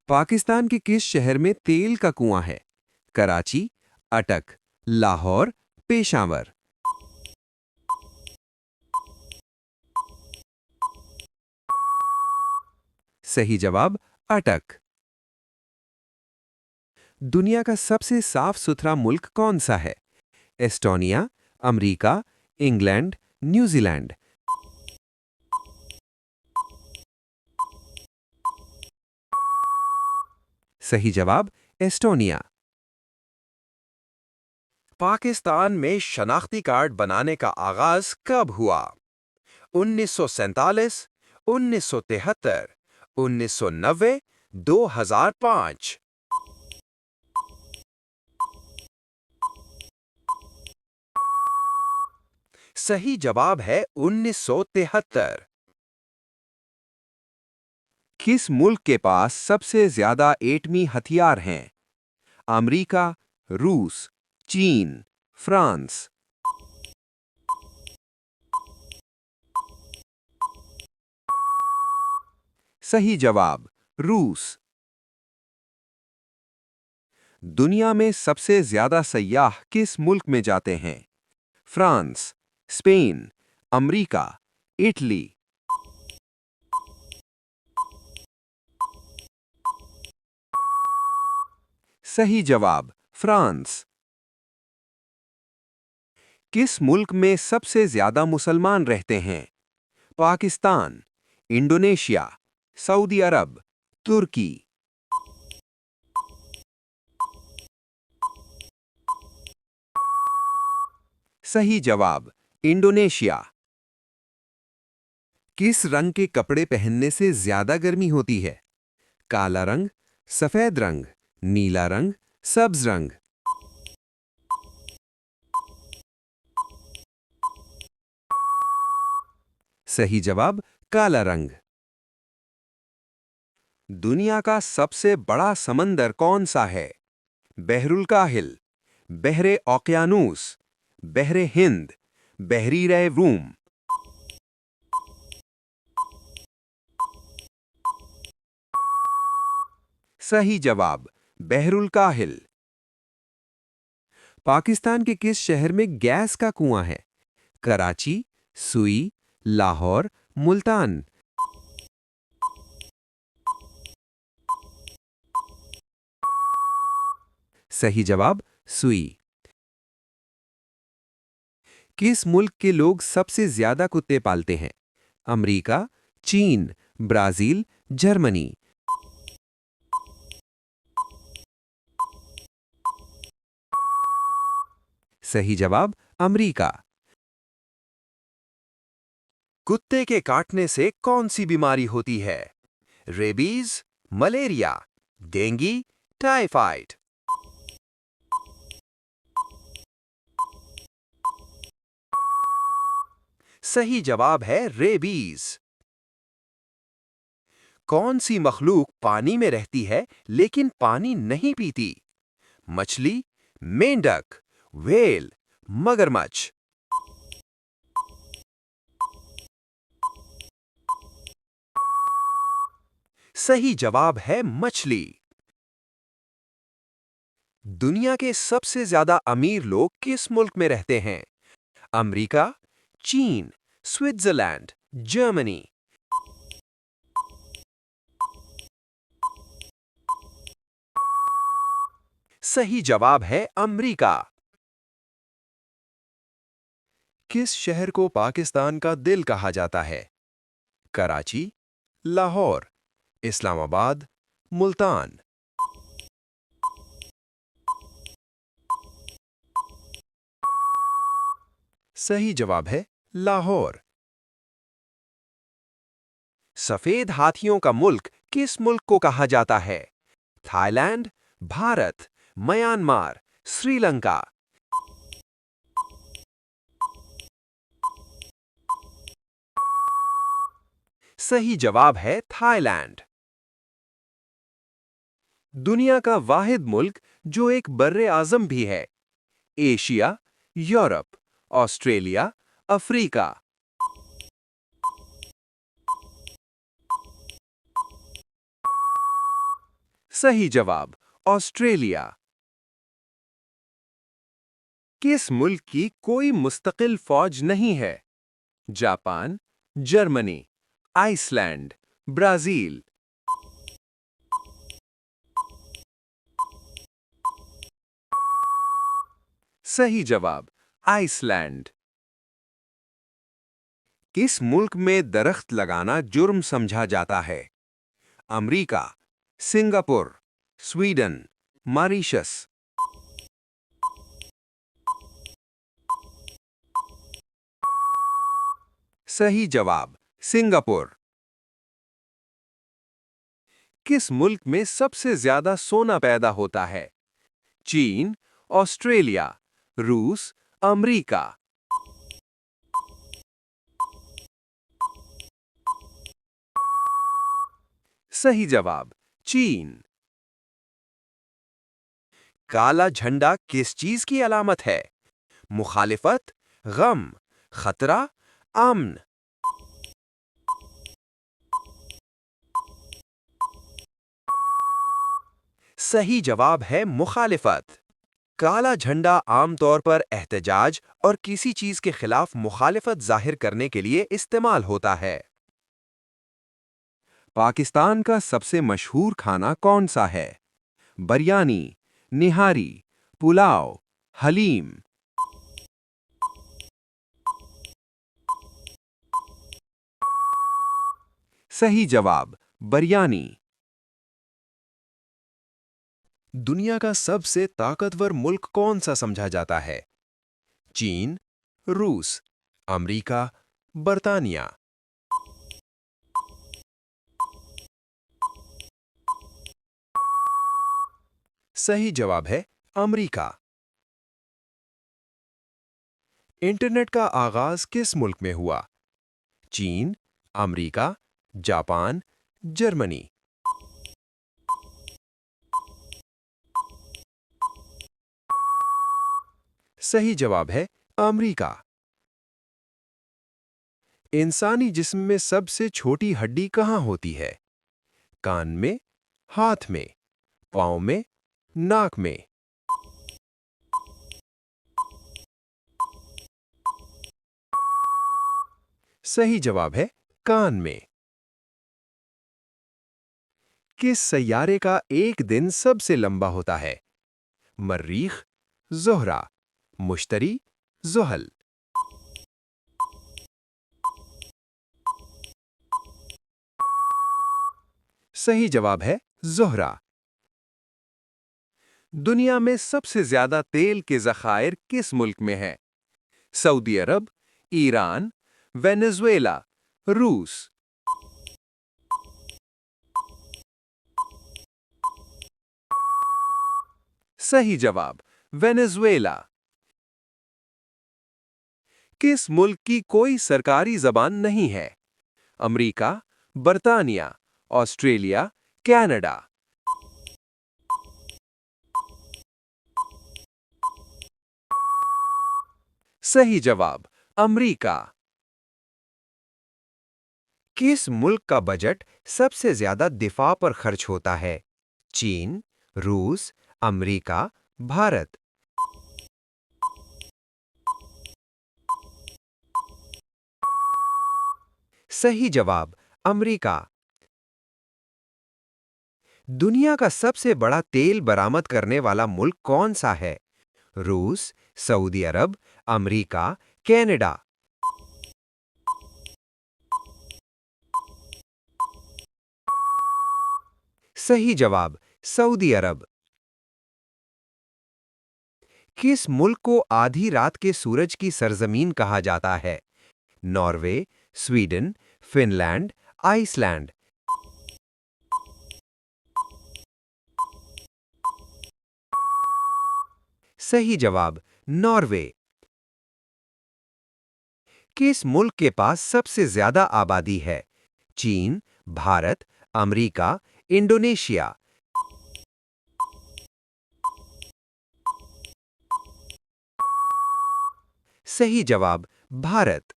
पाकिस्तान के किस शहर में तेल का कुआं है? कराची, अटक, लाहौर, पेशावर। सही जवाब अटक। दुनिया का सबसे साफ सुथरा मुल्क कौन सा है? Estonia, America, England, New Zealand. सही जवाब एस्टोनिया। पाकिस्तान में शनाख्ती कार्ड बनाने का आगाज कब हुआ? 1947, 1973, 1990, 2005। सही जवाब है 1973। किस मुल्क के पास सबसे ज्यादा एटमी हथियार हैं? अमेरिका, रूस, चीन, फ्रांस। सही जवाब रूस। दुनिया में सबसे ज्यादा सयाह किस मुल्क में जाते हैं? France, Spain, America, Italy. सही जवाब फ्रांस। किस मुल्क में सबसे ज्यादा मुसलमान रहते हैं? पाकिस्तान, इंडोनेशिया, सऊदी अरब, तुर्की। सही जवाब इंडोनेशिया। किस रंग के कपड़े पहनने से ज्यादा गर्मी होती है? काला रंग, सफेद रंग, नीला रंग, सब्ज रंग। सही जवाब काला रंग। दुनिया का सबसे बड़ा समंदर कौन सा है? बहरुल काहिल, बहरे ओकियानूस, बहरे हिंद, बहरीरे रूम। सही जवाब बहरुल काहिल। पाकिस्तान के किस शहर में गैस का कुआं है? कराची, सुई, लाहौर, मुल्तान। सही जवाब सुई। किस मुल्क के लोग सबसे ज्यादा कुत्ते पालते हैं? अमेरिका, चीन, ब्राजील, जर्मनी। सही जवाब अमेरिका। कुत्ते के काटने से कौन सी बीमारी होती है? Rabies, malaria, dengue, typhoid. सही जवाब है रेबीज। कौन सी मखलूक पानी में रहती है लेकिन पानी नहीं पीती? मछली, मेंढक, व्हेल, मगरमच्छ। सही जवाब है मछली। दुनिया के सबसे ज्यादा अमीर लोग किस मुल्क में रहते हैं? अमेरिका, चीन, स्विट्जरलैंड, जर्मनी। सही जवाब है अमेरिका। किस शहर को पाकिस्तान का दिल कहा जाता है? कराची, लाहौर, इस्लामाबाद, मुल्तान। सही जवाब है लाहौर। सफेद हाथियों का मुल्क किस मुल्क को कहा जाता है? Thailand, Bharat, Myanmar, Sri Lanka. सही जवाब है थाईलैंड। दुनिया का वाहिद मुल्क जो एक बर्रे आज़म भी है। Asia, Europe, Australia, Africa. सही जवाब ऑस्ट्रेलिया। किस मुल्क की कोई मुस्तकिल फौज नहीं है? Japan, Germany, Iceland, Brazil. सही जवाब आइसलैंड। किस मुल्क में दरख्त लगाना जुर्म समझा जाता है? America, Singapore, Sweden, Mauritius. सही जवाब सिंगापुर। किस मुल्क में सबसे ज्यादा सोना पैदा होता है? चीन, ऑस्ट्रेलिया, रूस, अमेरिका। सही जवाब चीन। काला झंडा किस चीज की अलामत है? मुखालिफत, गम, खतरा, अमन। सही जवाब है मुखालिफत। काला झंडा आमतौर पर एहतजाज और किसी चीज के खिलाफ मुखालिफत जाहिर करने के लिए इस्तेमाल होता है। पाकिस्तान का सबसे मशहूर खाना कौन सा है? बिरयानी, निहारी, पुलाव, हलीम। सही जवाब बिरयानी। दुनिया का सबसे ताकतवर मुल्क कौन सा समझा जाता है? चीन, रूस, अमेरिका, बर्तानिया। सही जवाब है अमेरिका। इंटरनेट का आगाज किस मुल्क में हुआ? चीन, अमेरिका, जापान, जर्मनी। सही जवाब है अमेरिका। इंसानी जिस्म में सबसे छोटी हड्डी कहाँ होती है? कान में, हाथ में, पाँव में, नाक में। सही जवाब है कान में। किस सैयारे का एक दिन सबसे लंबा होता है? मर्रीख, ज़ोहरा, मुश्तरी, ज़ुहल। सही जवाब है ज़ोहरा। दुनिया में सबसे ज्यादा तेल के ज़खायर किस मुल्क में है? सऊदी अरब, ईरान, वेनेजुएला, रूस। सही जवाब वेनेजुएला। किस मुल्क की कोई सरकारी जबान नहीं है? अमेरिका, बर्तानिया, ऑस्ट्रेलिया, कनाडा। सही जवाब अमेरिका। किस मुल्क का बजट सबसे ज्यादा दिफा पर खर्च होता है? चीन, रूस, अमेरिका, भारत। सही जवाब अमेरिका। दुनिया का सबसे बड़ा तेल बरामद करने वाला मुल्क कौन सा है? रूस, सऊदी अरब, अमेरिका, कनाडा। सही जवाब सऊदी अरब। किस मुल्क को आधी रात के सूरज की सरजमीन कहा जाता है? Norway, Sweden, Finland, Iceland. सही जवाब नॉर्वे। किस मुल्क के पास सबसे ज्यादा आबादी है? चीन, भारत, अमेरिका, इंडोनेशिया। सही जवाब भारत।